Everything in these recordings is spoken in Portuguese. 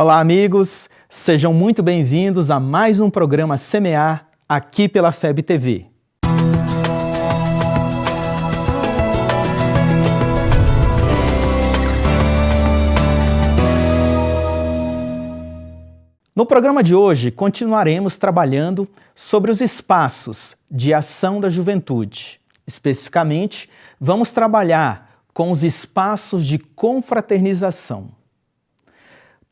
Olá, amigos! Sejam muito bem-vindos a mais um programa Semear aqui pela FEB TV. No programa de hoje, continuaremos trabalhando sobre os espaços de ação da juventude. Especificamente, vamos trabalhar com os espaços de confraternização.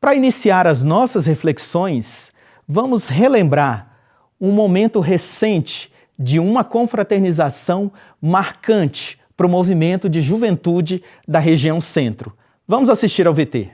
Para iniciar as nossas reflexões, vamos relembrar um momento recente de uma confraternização marcante para o movimento de juventude da região centro. Vamos assistir ao VT.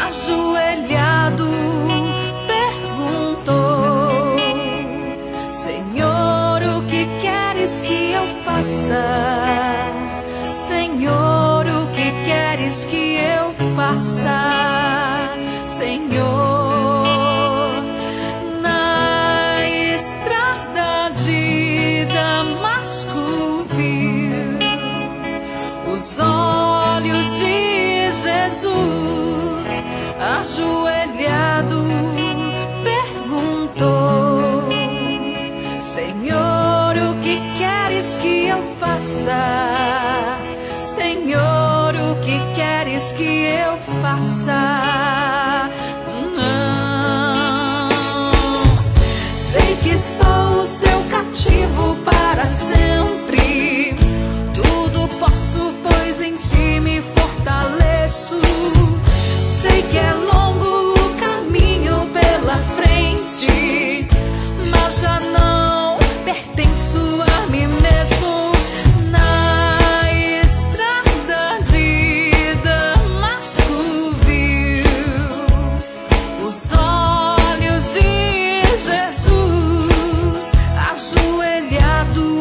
Ajoelhado, perguntou: Senhor, o que queres que eu faça? Senhor, o que queres que eu faça? Senhor, na estrada de Damasco viu os olhos de Jesus. Ajoelhado, perguntou: Senhor, o que queres que eu faça? Senhor, o que queres que eu faça? Sei que sou o seu cativo para sempre. Tudo posso, pois em ti me fortaleço. Sei que é longo o caminho pela frente, mas já não pertenço a mim mesmo. Na estrada de Damasco viu os olhos de Jesus. Ajoelhado,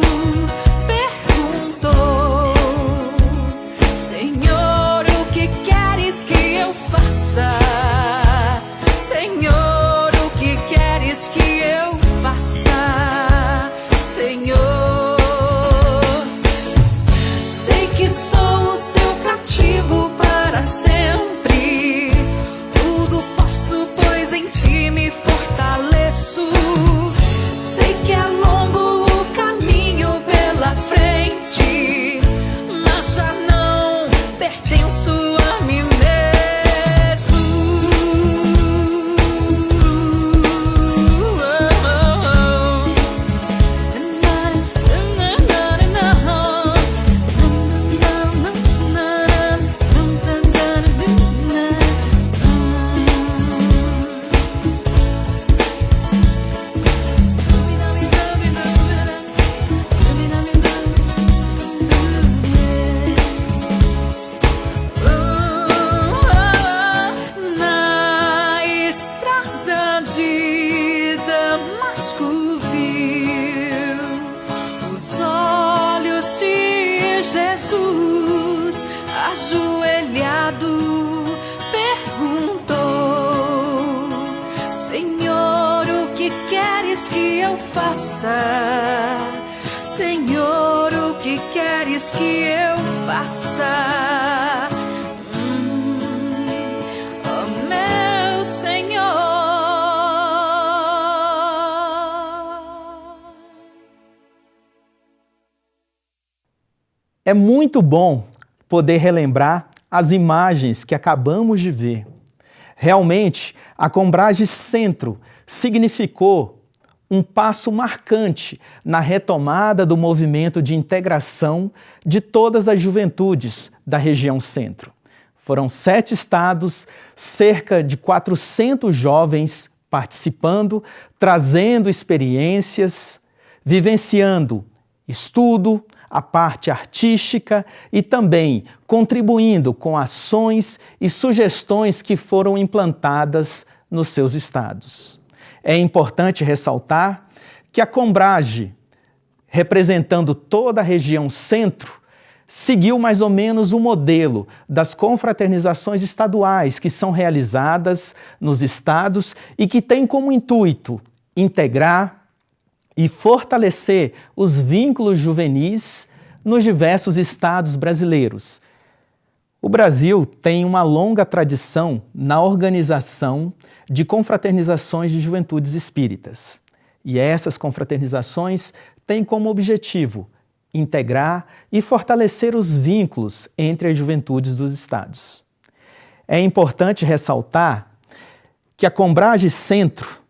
perguntou: Senhor, o que queres que eu faça? Senhor, o que queres que eu faça? Senhor, sei que sou o seu cativo para sempre. Tudo posso, pois em ti me fortaleço. Sei que é longo o caminho pela frente, mas já não pertenço a mim mesmo. Na estrada de Damasco viu os olhos de Jesus. Ajoelhado, perguntou: Senhor, o que queres que eu faça? Senhor, o que queres que eu faça? Oh, meu Senhor. É muito bom poder relembrar as imagens que acabamos de ver. Realmente, a Combrage Centro significou um passo marcante na retomada do movimento de integração de todas as juventudes da região centro. Foram 7 estados, cerca de 400 jovens participando, trazendo experiências, vivenciando estudo, a parte artística e também contribuindo com ações e sugestões que foram implantadas nos seus estados. É importante ressaltar que a Combrage, representando toda a região centro, seguiu mais ou menos o modelo das confraternizações estaduais que são realizadas nos estados e que têm como intuito integrar e fortalecer os vínculos juvenis nos diversos estados brasileiros. O Brasil tem uma longa tradição na organização de confraternizações de juventudes espíritas. E essas confraternizações têm como objetivo integrar e fortalecer os vínculos entre as juventudes dos estados. É importante ressaltar que a Combrage Centro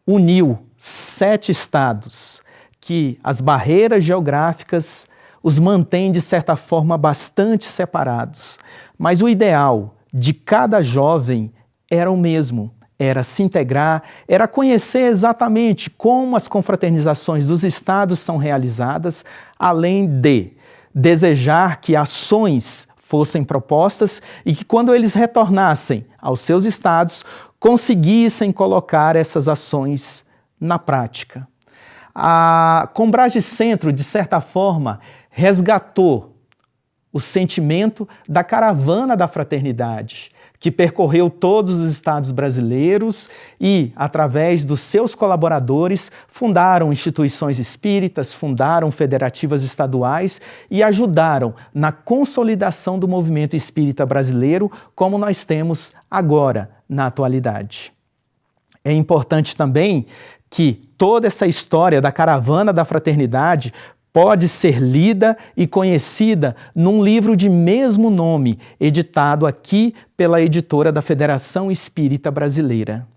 uniu 7 estados, que as barreiras geográficas os mantêm, de certa forma, bastante separados. Mas o ideal de cada jovem era o mesmo, era se integrar, era conhecer exatamente como as confraternizações dos estados são realizadas, além de desejar que ações fossem propostas e que, quando eles retornassem aos seus estados, conseguissem colocar essas ações na prática. A Combrage Centro, de certa forma, resgatou o sentimento da caravana da fraternidade, que percorreu todos os estados brasileiros e, através dos seus colaboradores, fundaram instituições espíritas, fundaram federativas estaduais e ajudaram na consolidação do movimento espírita brasileiro, como nós temos agora, na atualidade. É importante também que toda essa história da caravana da fraternidade pode ser lida e conhecida num livro de mesmo nome, editado aqui pela editora da Federação Espírita Brasileira.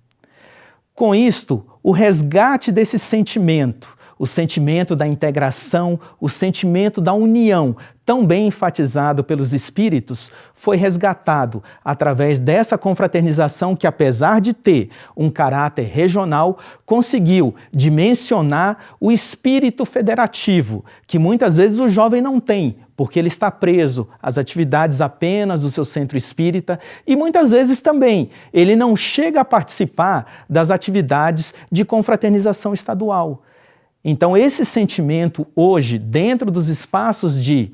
Com isto, o resgate desse sentimento, o sentimento da integração, o sentimento da união, tão bem enfatizado pelos espíritos, foi resgatado através dessa confraternização que, apesar de ter um caráter regional, conseguiu dimensionar o espírito federativo, que muitas vezes o jovem não tem, porque ele está preso às atividades apenas do seu centro espírita e muitas vezes também ele não chega a participar das atividades de confraternização estadual. Então, esse sentimento hoje, dentro dos espaços de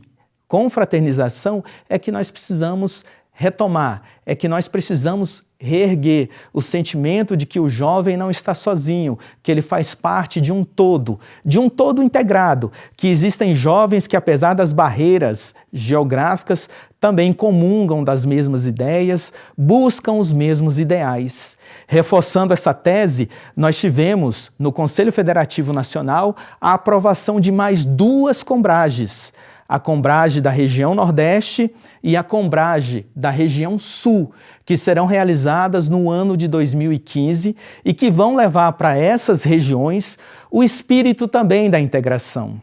confraternização, é que nós precisamos retomar, é que nós precisamos reerguer o sentimento de que o jovem não está sozinho, que ele faz parte de um todo integrado, que existem jovens que, apesar das barreiras geográficas, também comungam das mesmas ideias, buscam os mesmos ideais. Reforçando essa tese, nós tivemos no Conselho Federativo Nacional a aprovação de mais 2 Combrages, a Combrage da região Nordeste e a Combrage da região Sul, que serão realizadas no ano de 2015 e que vão levar para essas regiões o espírito também da integração.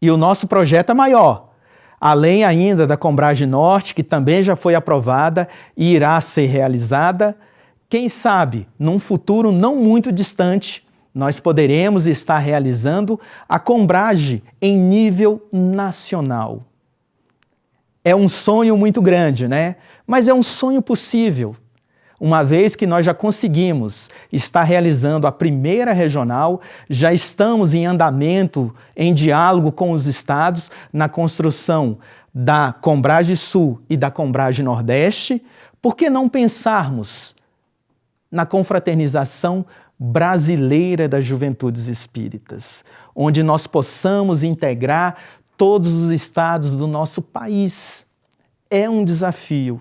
E o nosso projeto é maior, além ainda da Combrage Norte, que também já foi aprovada e irá ser realizada. Quem sabe, num futuro não muito distante, nós poderemos estar realizando a Combrage em nível nacional. É um sonho muito grande, né? Mas é um sonho possível. Uma vez que nós já conseguimos estar realizando a primeira regional, já estamos em andamento, em diálogo com os estados, na construção da Combrage Sul e da Combrage Nordeste, por que não pensarmos na confraternização brasileira das juventudes espíritas, onde nós possamos integrar todos os estados do nosso país? É um desafio,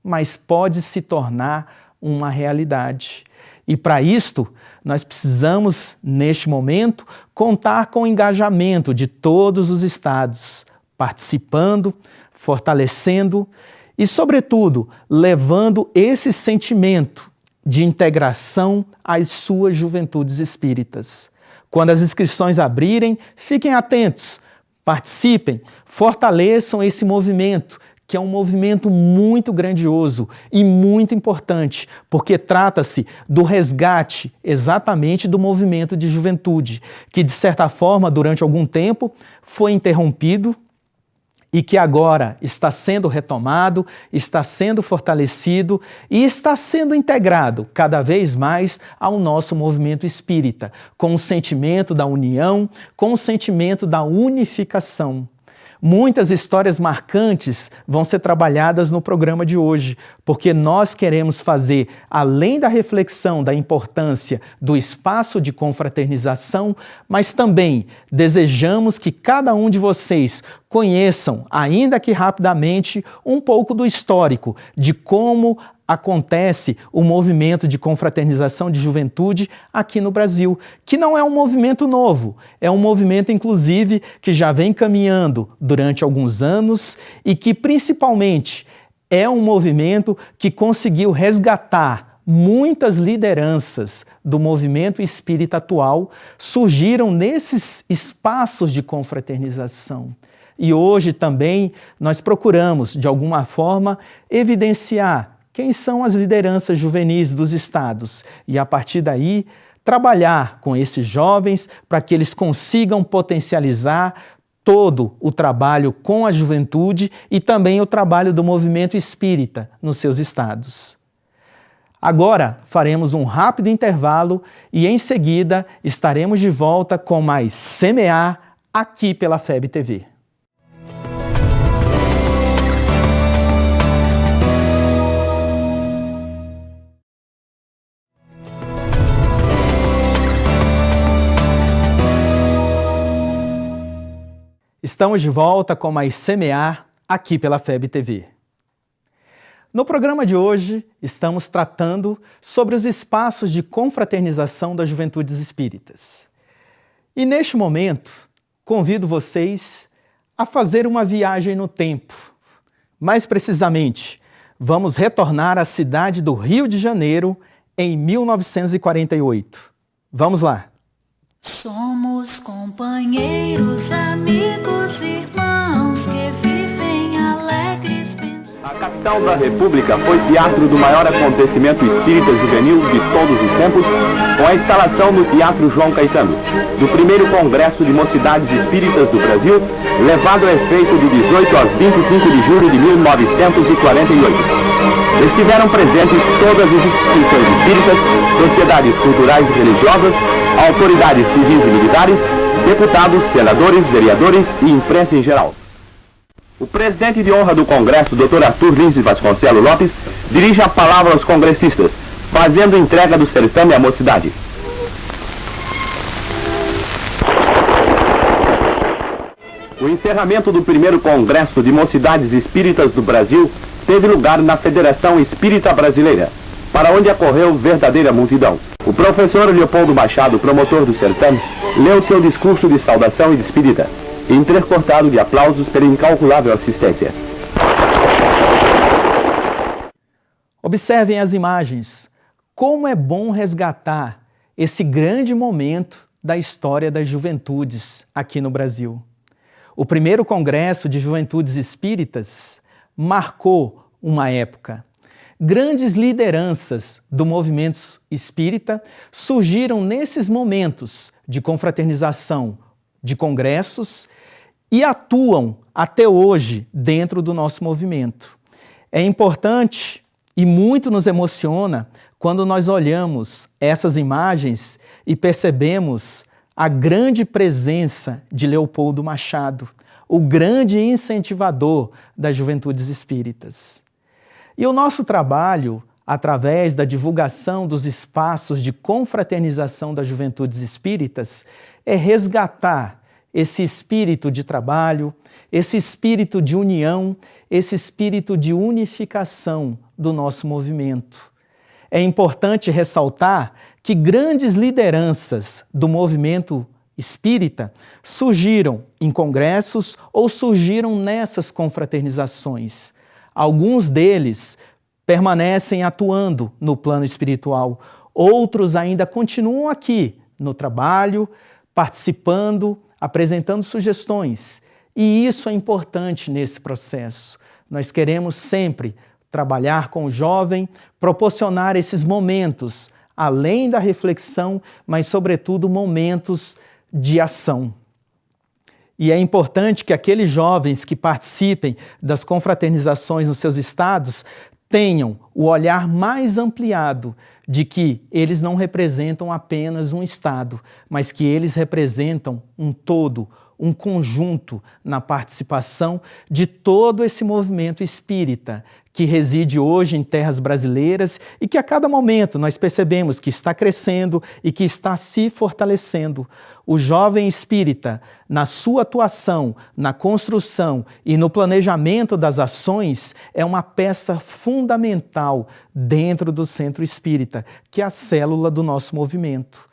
mas pode se tornar uma realidade. E para isto, nós precisamos, neste momento, contar com o engajamento de todos os estados, participando, fortalecendo e, sobretudo, levando esse sentimento de integração às suas juventudes espíritas. Quando as inscrições abrirem, fiquem atentos, participem, fortaleçam esse movimento que é um movimento muito grandioso e muito importante, porque trata-se do resgate exatamente do movimento de juventude, que de certa forma, durante algum tempo, foi interrompido e que agora está sendo retomado, está sendo fortalecido e está sendo integrado cada vez mais ao nosso movimento espírita, com o sentimento da união, com o sentimento da unificação. Muitas histórias marcantes vão ser trabalhadas no programa de hoje, porque nós queremos fazer, além da reflexão da importância do espaço de confraternização, mas também desejamos que cada um de vocês conheçam, ainda que rapidamente, um pouco do histórico, de como acontece o movimento de confraternização de juventude aqui no Brasil, que não é um movimento novo, é um movimento, inclusive, que já vem caminhando durante alguns anos e que, principalmente, é um movimento que conseguiu resgatar muitas lideranças do movimento espírita atual, surgiram nesses espaços de confraternização. E hoje também nós procuramos, de alguma forma, evidenciar quem são as lideranças juvenis dos estados e, a partir daí, trabalhar com esses jovens para que eles consigam potencializar todo o trabalho com a juventude e também o trabalho do movimento espírita nos seus estados. Agora faremos um rápido intervalo e, em seguida, estaremos de volta com mais Semear aqui pela FEB TV. Estamos de volta com mais Semear aqui pela FEB TV. No programa de hoje, estamos tratando sobre os espaços de confraternização das juventudes espíritas. E neste momento, convido vocês a fazer uma viagem no tempo. Mais precisamente, vamos retornar à cidade do Rio de Janeiro em 1948. Vamos lá! Somos companheiros, amigos, irmãos que vivem alegres pensando. A capital da República foi teatro do maior acontecimento espírita juvenil de todos os tempos, com a instalação no Teatro João Caetano, do primeiro Congresso de Mocidades Espíritas do Brasil, levado a efeito de 18 a 25 de julho de 1948. Estiveram presentes todas as instituições espíritas, sociedades culturais e religiosas, autoridades civis e militares, deputados, senadores, vereadores e imprensa em geral. O presidente de honra do Congresso, Dr. Arthur Lins Vasconcelos Lopes, dirige a palavra aos congressistas, fazendo entrega do certame à mocidade. O encerramento do primeiro Congresso de Mocidades Espíritas do Brasil teve lugar na Federação Espírita Brasileira, para onde acorreu verdadeira multidão. O professor Leopoldo Machado, promotor do certame, leu seu discurso de saudação e despedida, entrecortado de aplausos pela incalculável assistência. Observem as imagens. Como é bom resgatar esse grande momento da história das juventudes aqui no Brasil. O primeiro Congresso de Juventudes Espíritas marcou uma época. Grandes lideranças do movimento espírita surgiram nesses momentos de confraternização de congressos e atuam até hoje dentro do nosso movimento. É importante e muito nos emociona quando nós olhamos essas imagens e percebemos a grande presença de Leopoldo Machado, o grande incentivador das juventudes espíritas. E o nosso trabalho, através da divulgação dos espaços de confraternização das juventudes espíritas, é resgatar esse espírito de trabalho, esse espírito de união, esse espírito de unificação do nosso movimento. É importante ressaltar que grandes lideranças do movimento espírita surgiram em congressos ou surgiram nessas confraternizações. Alguns deles permanecem atuando no plano espiritual, outros ainda continuam aqui no trabalho, participando, apresentando sugestões. E isso é importante nesse processo. Nós queremos sempre trabalhar com o jovem, proporcionar esses momentos, além da reflexão, mas sobretudo momentos de ação. E é importante que aqueles jovens que participem das confraternizações nos seus estados tenham o olhar mais ampliado de que eles não representam apenas um estado, mas que eles representam um todo, um conjunto na participação de todo esse movimento espírita que reside hoje em terras brasileiras e que a cada momento nós percebemos que está crescendo e que está se fortalecendo. O jovem espírita, na sua atuação, na construção e no planejamento das ações, é uma peça fundamental dentro do centro espírita, que é a célula do nosso movimento.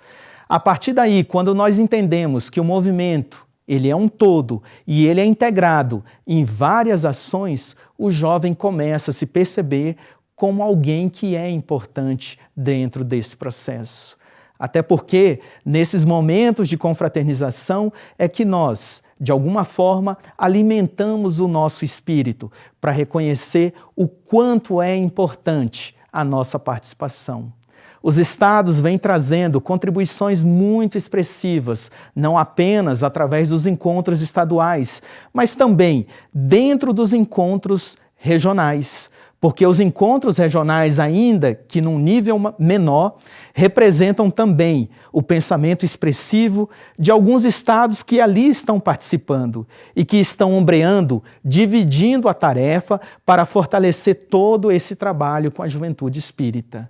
A partir daí, quando nós entendemos que o movimento ele é um todo e ele é integrado em várias ações, o jovem começa a se perceber como alguém que é importante dentro desse processo. Até porque, nesses momentos de confraternização, é que nós, de alguma forma, alimentamos o nosso espírito para reconhecer o quanto é importante a nossa participação. Os estados vêm trazendo contribuições muito expressivas, não apenas através dos encontros estaduais, mas também dentro dos encontros regionais. Porque os encontros regionais, ainda que num nível menor, representam também o pensamento expressivo de alguns estados que ali estão participando e que estão ombreando, dividindo a tarefa para fortalecer todo esse trabalho com a juventude espírita.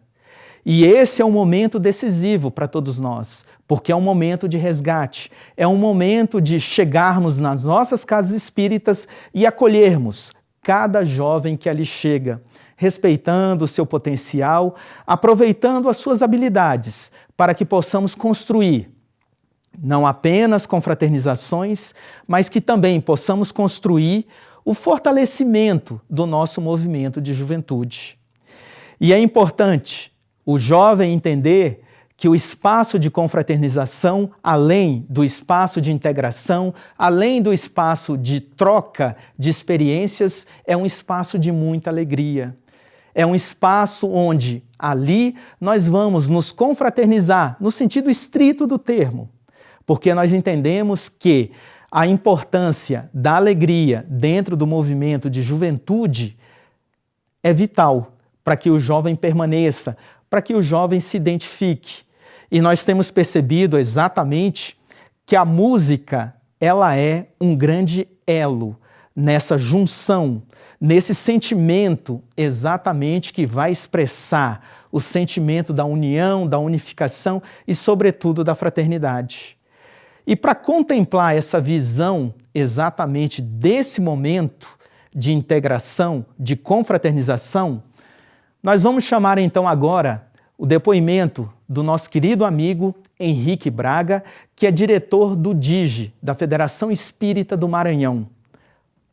E esse é um momento decisivo para todos nós, porque é um momento de resgate, é um momento de chegarmos nas nossas casas espíritas e acolhermos cada jovem que ali chega, respeitando o seu potencial, aproveitando as suas habilidades, para que possamos construir não apenas confraternizações, mas que também possamos construir o fortalecimento do nosso movimento de juventude. E é importante o jovem entender que o espaço de confraternização, além do espaço de integração, além do espaço de troca de experiências, é um espaço de muita alegria. É um espaço onde, ali, nós vamos nos confraternizar, no sentido estrito do termo, porque nós entendemos que a importância da alegria dentro do movimento de juventude é vital para que o jovem permaneça, para que o jovem se identifique. E nós temos percebido exatamente que a música, ela é um grande elo nessa junção, nesse sentimento exatamente que vai expressar o sentimento da união, da unificação e, sobretudo, da fraternidade. E para contemplar essa visão exatamente desse momento de integração, de confraternização, nós vamos chamar então agora o depoimento do nosso querido amigo Henrique Braga, que é diretor do DIGE, da Federação Espírita do Maranhão.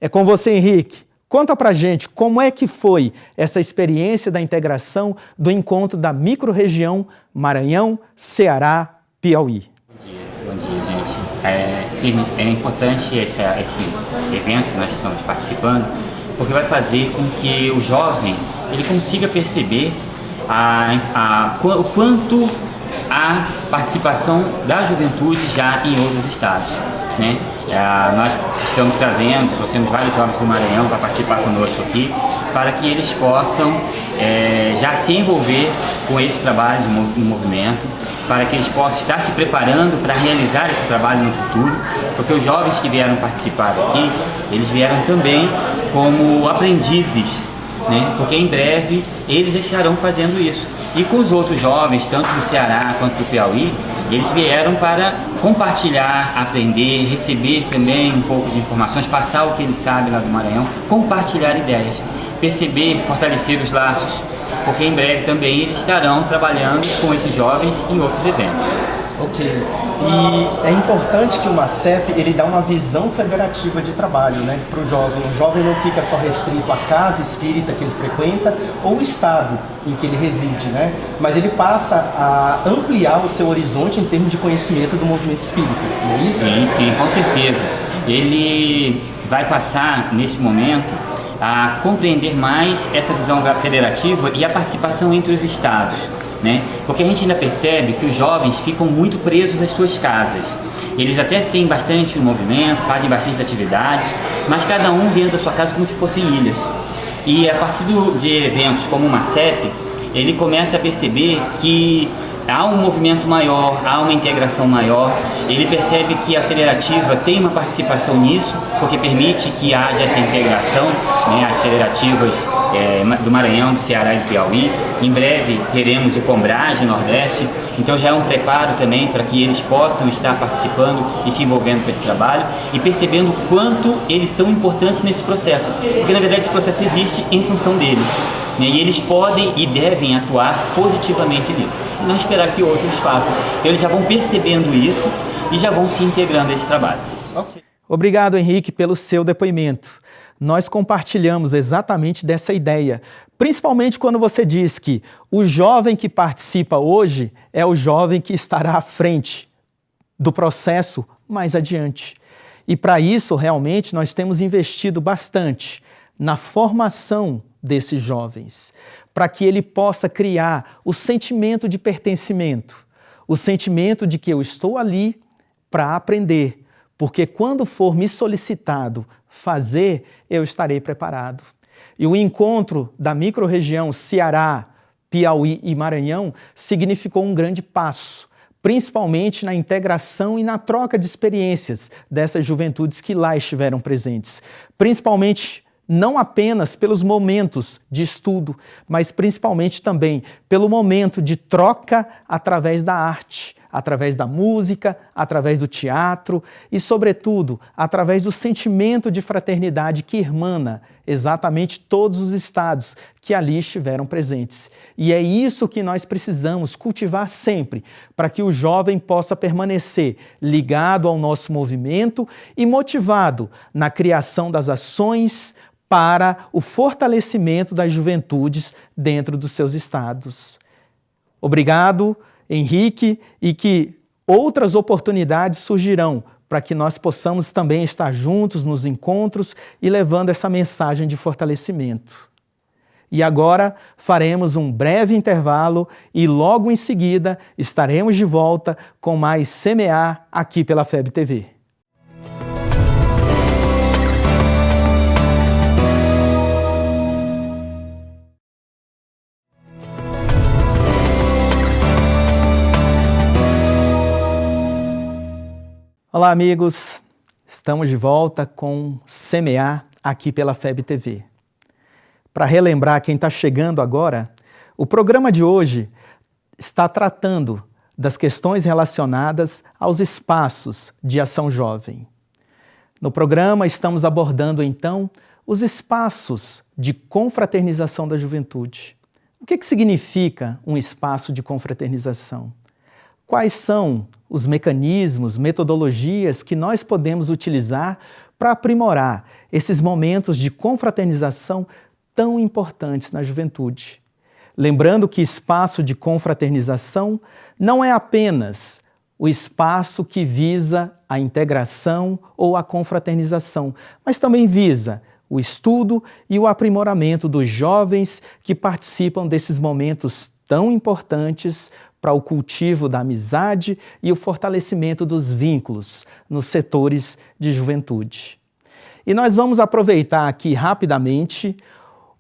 É com você, Henrique. Conta pra gente como é que foi essa experiência da integração do encontro da microrregião Maranhão, Ceará, Piauí. Bom dia, gente. Sim, é importante esse evento que nós estamos participando, porque vai fazer com que o jovem ele consiga perceber o quanto há participação da juventude já em outros estados, né? Nós estamos trouxemos vários jovens do Maranhão para participar conosco aqui, para que eles possam já se envolver com esse trabalho de movimento, para que eles possam estar se preparando para realizar esse trabalho no futuro, porque os jovens que vieram participar aqui, eles vieram também como aprendizes, né? Porque em breve eles estarão fazendo isso. E com os outros jovens, tanto do Ceará quanto do Piauí, eles vieram para compartilhar, aprender, receber também um pouco de informações, passar o que eles sabem lá do Maranhão, compartilhar ideias, perceber, fortalecer os laços, porque em breve também eles estarão trabalhando com esses jovens em outros eventos. Ok. E é importante que o MACEP ele dá uma visão federativa de trabalho, né, para o jovem. O jovem não fica só restrito à casa espírita que ele frequenta ou o estado em que ele reside, né, mas ele passa a ampliar o seu horizonte em termos de conhecimento do movimento espírita, não é isso? Sim, com certeza. Ele vai passar, neste momento, a compreender mais essa visão federativa e a participação entre os estados, né? Porque a gente ainda percebe que os jovens ficam muito presos às suas casas. Eles até têm bastante movimento, fazem bastante atividades, mas cada um dentro da sua casa como se fossem ilhas. E a partir de eventos como uma CEP, ele começa a perceber que há um movimento maior, há uma integração maior. Ele percebe que a federativa tem uma participação nisso, porque permite que haja essa integração, né? As federativas do Maranhão, do Ceará e do Piauí. Em breve teremos o Combrage Nordeste, então já é um preparo também para que eles possam estar participando e se envolvendo com esse trabalho e percebendo o quanto eles são importantes nesse processo, porque na verdade esse processo existe em função deles, né? E eles podem e devem atuar positivamente nisso, e não esperar que outros façam. Então eles já vão percebendo isso e já vão se integrando a esse trabalho. Okay. Obrigado, Henrique, pelo seu depoimento. Nós compartilhamos exatamente dessa ideia, principalmente quando você diz que o jovem que participa hoje é o jovem que estará à frente do processo mais adiante. E para isso, realmente, nós temos investido bastante na formação desses jovens, para que ele possa criar o sentimento de pertencimento, o sentimento de que eu estou ali para aprender, porque quando for me solicitado fazer, eu estarei preparado. E o encontro da microrregião Ceará, Piauí e Maranhão significou um grande passo, principalmente na integração e na troca de experiências dessas juventudes que lá estiveram presentes, principalmente não apenas pelos momentos de estudo, mas principalmente também pelo momento de troca através da arte, através da música, através do teatro e, sobretudo, através do sentimento de fraternidade que irmana exatamente todos os estados que ali estiveram presentes. E é isso que nós precisamos cultivar sempre, para que o jovem possa permanecer ligado ao nosso movimento e motivado na criação das ações para o fortalecimento das juventudes dentro dos seus estados. Obrigado, Henrique, e que outras oportunidades surgirão para que nós possamos também estar juntos nos encontros e levando essa mensagem de fortalecimento. E agora faremos um breve intervalo e logo em seguida estaremos de volta com mais Semear aqui pela FEB TV. Olá, amigos! Estamos de volta com Semear aqui pela FEB TV. Para relembrar quem está chegando agora, o programa de hoje está tratando das questões relacionadas aos espaços de ação jovem. No programa estamos abordando, então, os espaços de confraternização da juventude. O que significa um espaço de confraternização? Quais são os mecanismos, metodologias que nós podemos utilizar para aprimorar esses momentos de confraternização tão importantes na juventude? Lembrando que espaço de confraternização não é apenas o espaço que visa a integração ou a confraternização, mas também visa o estudo e o aprimoramento dos jovens que participam desses momentos tão importantes para o cultivo da amizade e o fortalecimento dos vínculos nos setores de juventude. E nós vamos aproveitar aqui rapidamente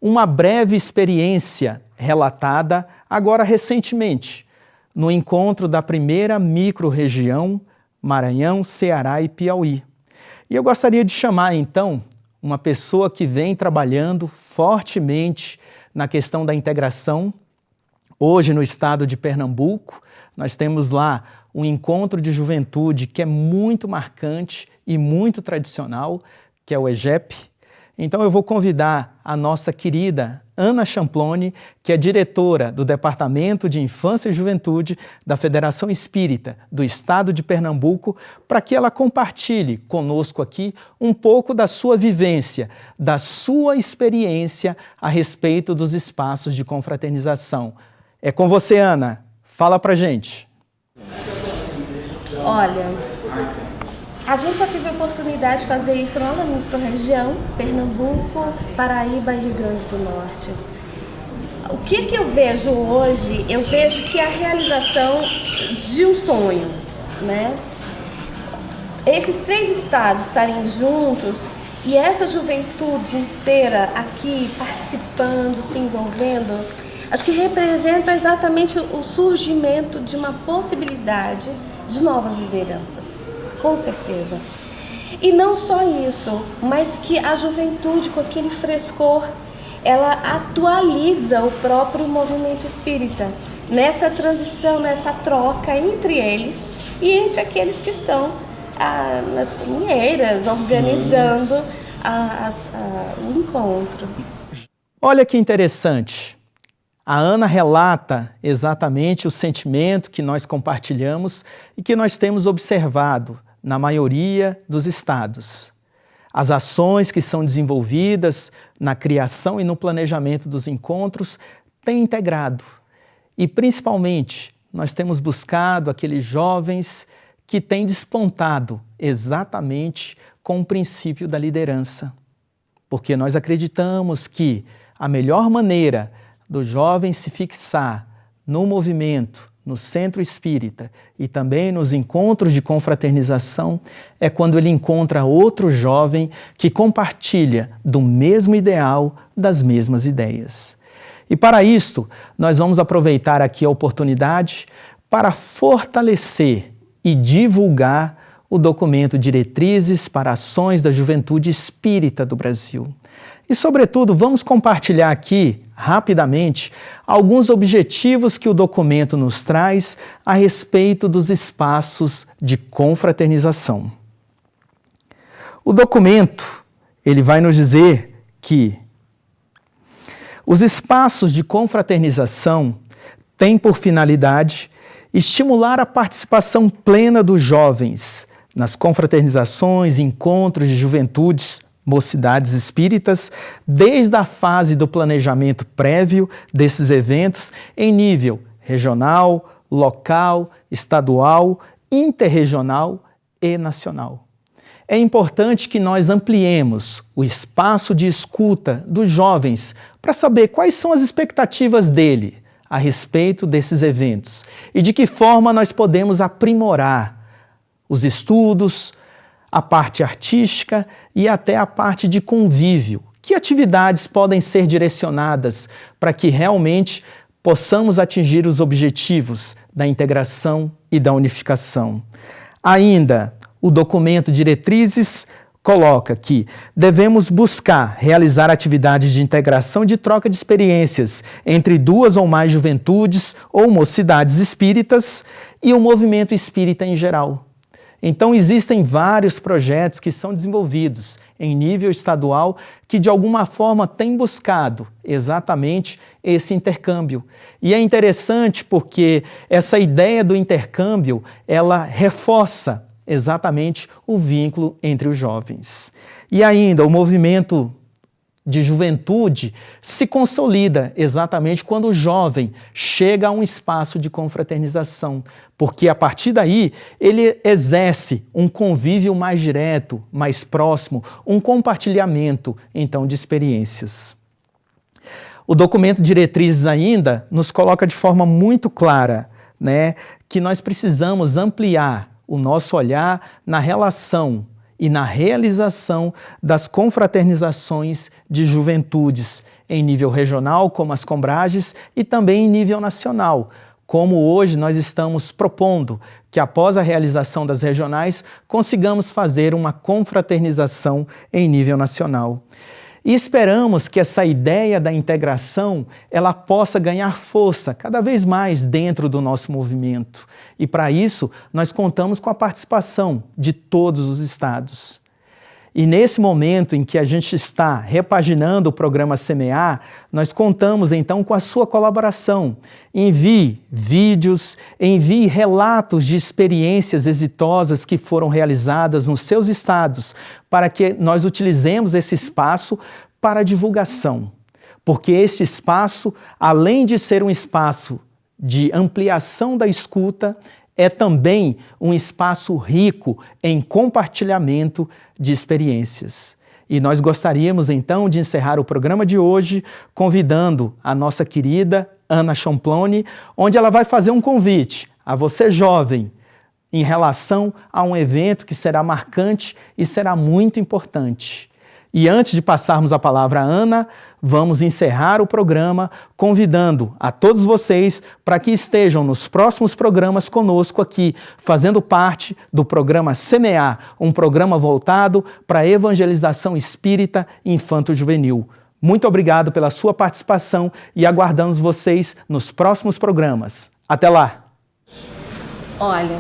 uma breve experiência relatada agora recentemente, no encontro da primeira microrregião Maranhão, Ceará e Piauí. E eu gostaria de chamar então uma pessoa que vem trabalhando fortemente na questão da integração. Hoje, no estado de Pernambuco, nós temos lá um encontro de juventude que é muito marcante e muito tradicional, que é o EGEP. Então eu vou convidar a nossa querida Ana Champlone, que é diretora do Departamento de Infância e Juventude da Federação Espírita do estado de Pernambuco, para que ela compartilhe conosco aqui um pouco da sua vivência, da sua experiência a respeito dos espaços de confraternização. É com você, Ana. Fala pra gente. Olha, A gente já teve a oportunidade de fazer isso lá na microrregião, Pernambuco, Paraíba e Rio Grande do Norte. O que eu vejo hoje? Eu vejo que a realização de um sonho, né? Esses 3 estados estarem juntos e essa juventude inteira aqui participando, se envolvendo, acho que representa exatamente o surgimento de uma possibilidade de novas lideranças, com certeza. E não só isso, mas que a juventude, com aquele frescor, ela atualiza o próprio movimento espírita nessa transição, nessa troca entre eles e entre aqueles que estão nas comunheiras, organizando o encontro. Olha que interessante. A Ana relata exatamente o sentimento que nós compartilhamos e que nós temos observado na maioria dos estados. As ações que são desenvolvidas na criação e no planejamento dos encontros têm integrado. E, principalmente, nós temos buscado aqueles jovens que têm despontado exatamente com o princípio da liderança. Porque nós acreditamos que a melhor maneira do jovem se fixar no movimento, no centro espírita e também nos encontros de confraternização é quando ele encontra outro jovem que compartilha do mesmo ideal, das mesmas ideias. E para isto, nós vamos aproveitar aqui a oportunidade para fortalecer e divulgar o documento Diretrizes para Ações da Juventude Espírita do Brasil. E, sobretudo, vamos compartilhar aqui, rapidamente, alguns objetivos que o documento nos traz a respeito dos espaços de confraternização. O documento, ele vai nos dizer que os espaços de confraternização têm por finalidade estimular a participação plena dos jovens nas confraternizações, encontros de juventudes, mocidades espíritas, desde a fase do planejamento prévio desses eventos em nível regional, local, estadual, interregional e nacional. É importante que nós ampliemos o espaço de escuta dos jovens para saber quais são as expectativas dele a respeito desses eventos e de que forma nós podemos aprimorar os estudos, a parte artística e até a parte de convívio. Que atividades podem ser direcionadas para que realmente possamos atingir os objetivos da integração e da unificação? Ainda, o documento Diretrizes coloca que devemos buscar realizar atividades de integração e de troca de experiências entre 2 ou mais juventudes ou mocidades espíritas e o movimento espírita em geral. Então, existem vários projetos que são desenvolvidos em nível estadual que, de alguma forma, têm buscado exatamente esse intercâmbio. E é interessante porque essa ideia do intercâmbio, ela reforça exatamente o vínculo entre os jovens. E ainda, o movimento de juventude se consolida exatamente quando o jovem chega a um espaço de confraternização, porque a partir daí ele exerce um convívio mais direto, mais próximo, um compartilhamento, então, de experiências. O documento Diretrizes ainda nos coloca de forma muito clara, né, que nós precisamos ampliar o nosso olhar na relação e na realização das confraternizações de juventudes em nível regional, como as Combrages, e também em nível nacional, como hoje nós estamos propondo que após a realização das regionais consigamos fazer uma confraternização em nível nacional. E esperamos que essa ideia da integração ela possa ganhar força cada vez mais dentro do nosso movimento. E para isso, nós contamos com a participação de todos os estados. E nesse momento em que a gente está repaginando o programa Semear, nós contamos então com a sua colaboração. Envie vídeos, envie relatos de experiências exitosas que foram realizadas nos seus estados, para que nós utilizemos esse espaço para divulgação. Porque este espaço, além de ser um espaço de ampliação da escuta, é também um espaço rico em compartilhamento de experiências. E nós gostaríamos então de encerrar o programa de hoje convidando a nossa querida Ana Champlone, onde ela vai fazer um convite a você jovem em relação a um evento que será marcante e será muito importante. E antes de passarmos a palavra à Ana, vamos encerrar o programa convidando a todos vocês para que estejam nos próximos programas conosco aqui, fazendo parte do programa Semear, um programa voltado para a evangelização espírita infanto-juvenil. Muito obrigado pela sua participação e aguardamos vocês nos próximos programas. Até lá! Olha,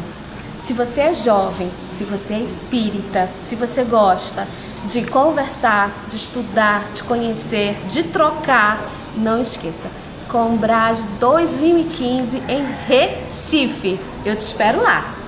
se você é jovem, se você é espírita, se você gosta de conversar, de estudar, de conhecer, de trocar, não esqueça, Combrage 2015 em Recife. Eu te espero lá.